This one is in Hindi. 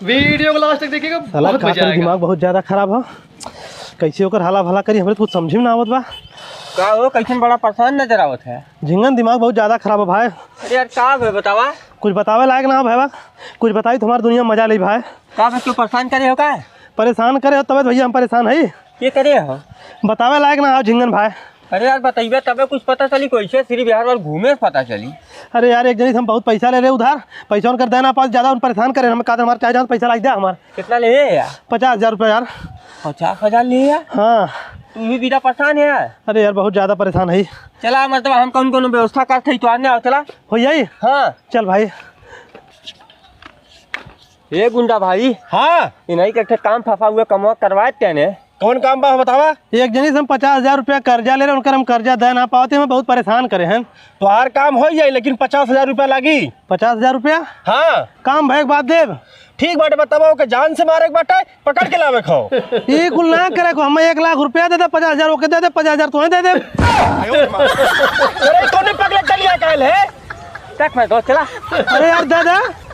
वीडियो को लास्ट तक देखिएगा, बहुत मजा आएगा। दिमाग बहुत ज्यादा खराब हो, कैसे होकर हाला भला करी हमरे कुछ समझ में ना आवत बा। का हो कैसन बड़ा परेशान नजर आवत है? झिंगन दिमाग बहुत ज्यादा खराब है भाई। अरे यार का है बतावा? कुछ बतावे लायक ना हो भाई, कुछ बताई तुम्हारी दुनिया मजा ली भाई। का क्यों परेशान करे हो? का परेशान करे हो तब भैया हम परेशान है। ये करे हो बतावे लायक ना हो झिंगन भाई। अरे यार बताइए तबे कुछ पता चली, कैसे श्री बिहार वाल घूमे पता चली। अरे यार एक जनी हम बहुत पैसा ले रहे उधार, पैसा उनकर देना पास ज्यादा उन परेशान करे हमें, हमारे चाहे जान पैसा लाग दिया हमारे। कितना ले यार? 50,000 रुपया यार। 50,000 ले यार? हाँ तुम भी बिना परेशान है यार। अरे यार बहुत ज्यादा परेशान है। चला मतलब हम कौन व्यवस्था करते तो आने आओ। चला हो यही। हाँ चल भाई। ये गुंडा भाई, हाँ इन्हीं के काम फंसा हुआ कमवा करवाए तेने। कौन काम बा बतावा? एक जनी से हम 50,000 रुपया कर्जा ले रहे, उनकर हम कर्जा दे ना पाते, हमें बहुत परेशान करे हैं। तो हर काम हो जाए लेकिन 50,000 रुपया लागी। 50,000 रुपया हाँ काम भाई बात देव। ठीक बाटे, बताओ के जान से मारे के बाटे, पकड़ के लावे खाओ। ये कुल ना करे को, हमें 1 लाख रुपया दे दे, 50,000 ओके दे दे, 50,000 तुम्हें दे दे। अरे तूने पकड़ लिया कहल है। तक मैं तो चला। अरे यार दे दे।